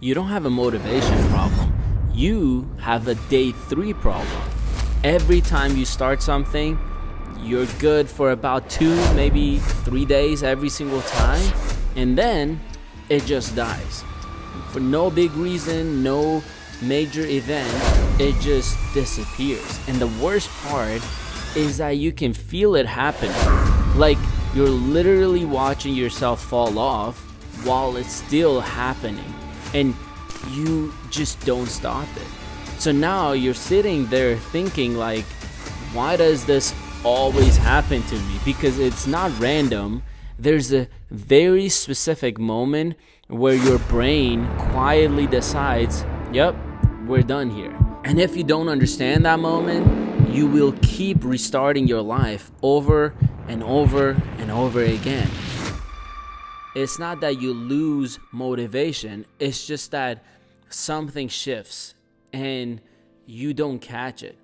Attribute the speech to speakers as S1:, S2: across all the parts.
S1: You don't have a motivation problem. You have a day 3 problem. Every time you start something, you're good for about 2, maybe 3 days every single time, and then it just dies. For no big reason, no major event, it just disappears. And the worst part is that you can feel it happening. Like you're literally watching yourself fall off while it's still happening, and you just don't stop it. So now you're sitting there thinking like, why does this always happen to me? Because it's not random. There's a very specific moment where your brain quietly decides, yep, we're done here. And if you don't understand that moment, you will keep restarting your life over and over and over again. It's not that you lose motivation, it's just that something shifts and you don't catch it.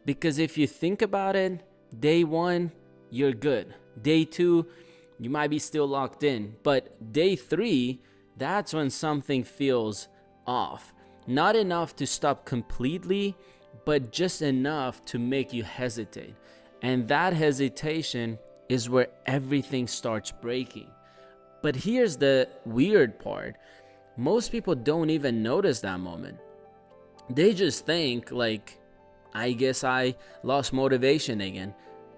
S1: Because if you think about it, day 1, you're good. Day 2, you might be still locked in. But day 3, that's when something feels off. Not enough to stop completely, but just enough to make you hesitate. And that hesitation is where everything starts breaking. But here's the weird part. Most people don't even notice that moment. They just think like, I guess I lost motivation again.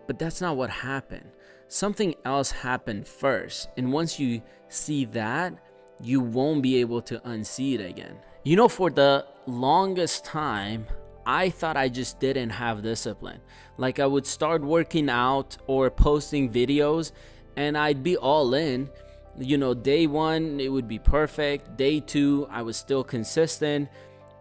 S1: But that's not what happened. Something else happened first. And once you see that, you won't be able to unsee it again. You know, for the longest time, I thought I just didn't have discipline. Like I would start working out or posting videos and I'd be all in. You know, day 1, it would be perfect. Day 2, I was still consistent.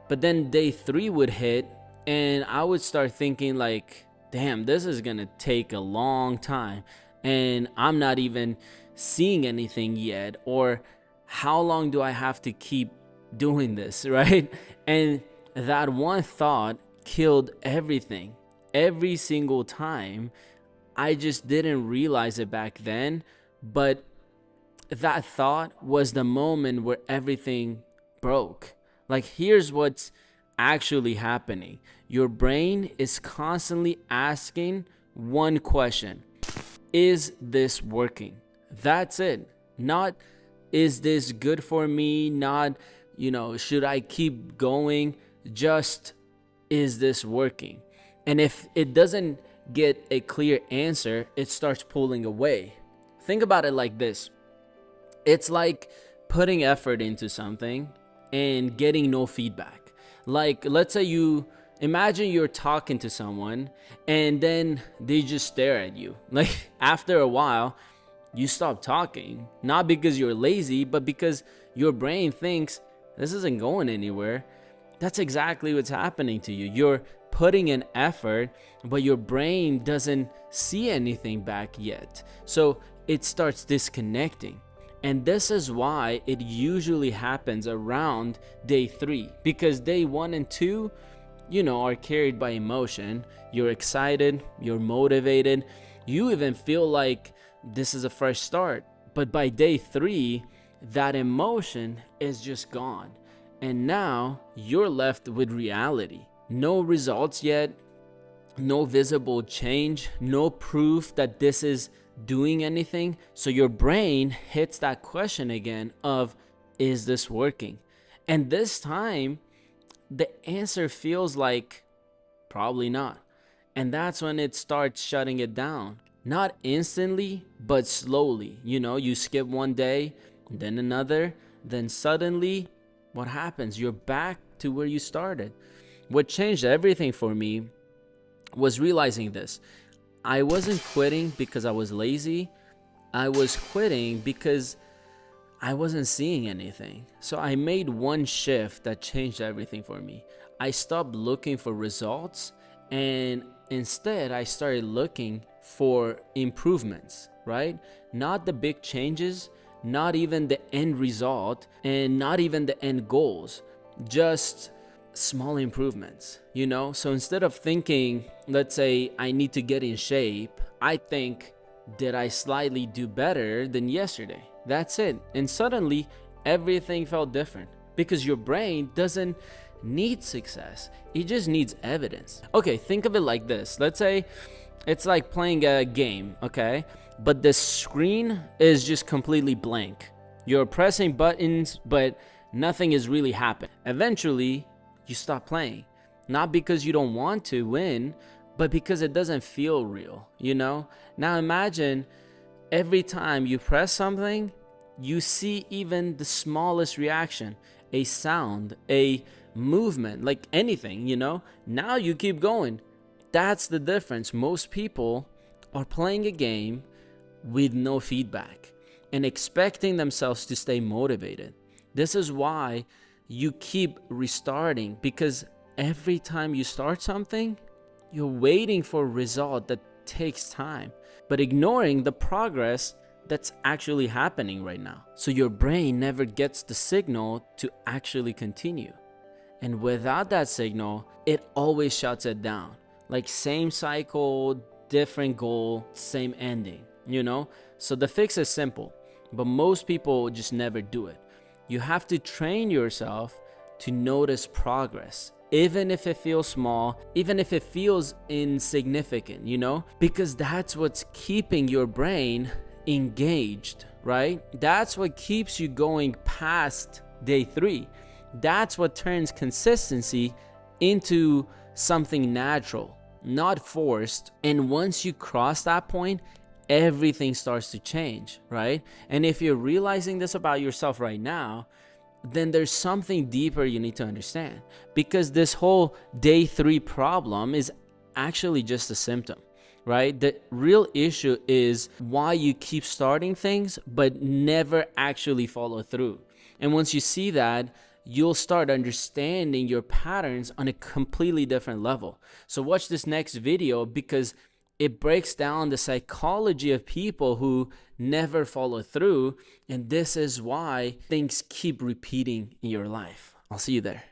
S1: But then day 3 would hit and I would start thinking like, damn, this is gonna take a long time and I'm not even seeing anything yet. Or how long do I have to keep doing this, right? And that one thought killed everything. Every single time. I just didn't realize it back then, but that thought was the moment where everything broke. Like, here's what's actually happening. Your brain is constantly asking one question: is this working? That's it. Not, is this good for me? Not, should I keep going? Just, is this working? And if it doesn't get a clear answer, it starts pulling away. Think about it like this. It's like putting effort into something and getting no feedback. Like, let's say imagine you're talking to someone and then they just stare at you. Like, after a while, you stop talking, not because you're lazy, but because your brain thinks this isn't going anywhere. That's exactly what's happening to you. You're putting in effort, but your brain doesn't see anything back yet. So it starts disconnecting. And this is why it usually happens around day 3, because day 1 and 2, are carried by emotion. You're excited, you're motivated, you even feel like this is a fresh start. But by day 3, that emotion is just gone. And now you're left with reality. No results yet, no visible change, no proof that this is doing anything. So your brain hits that question again of, is this working? And this time the answer feels like probably not. And that's when it starts shutting it down. Not instantly, but slowly. You skip one day, then another, then suddenly what happens? You're back to where you started. What changed everything for me was realizing this. I wasn't quitting because I was lazy. I was quitting because I wasn't seeing anything. So I made one shift that changed everything for me. I stopped looking for results and instead I started looking for improvements, right? Not the big changes, not even the end result, and not even the end goals. Just small improvements, So instead of thinking, let's say, I need to get in shape, I think, did I slightly do better than yesterday? That's it. And suddenly everything felt different. because your brain doesn't need success. It just needs evidence. Okay, think of it like this. Let's say it's like playing a game, okay? But the screen is just completely blank. You're pressing buttons, but nothing is really happening. Eventually, you stop playing. Not because you don't want to win, but because it doesn't feel real, you know? Now imagine every time you press something, you see even the smallest reaction, a sound, a movement, like anything, you know? Now you keep going. That's the difference. Most people are playing a game with no feedback and expecting themselves to stay motivated. This is why you keep restarting, because every time you start something, you're waiting for a result that takes time, but ignoring the progress that's actually happening right now. So your brain never gets the signal to actually continue. And without that signal, it always shuts it down. Like same cycle, different goal, same ending, you know? So the fix is simple, but most people just never do it. You have to train yourself to notice progress, even if it feels small, even if it feels insignificant, you know? Because that's what's keeping your brain engaged, right? That's what keeps you going past day 3. That's what turns consistency into something natural, not forced. And once you cross that point, everything starts to change, right? And if you're realizing this about yourself right now, then there's something deeper you need to understand, because this whole day 3 problem is actually just a symptom, right? The real issue is why you keep starting things but never actually follow through. And once you see that, you'll start understanding your patterns on a completely different level. So watch this next video, because it breaks down the psychology of people who never follow through, and this is why things keep repeating in your life. I'll see you there.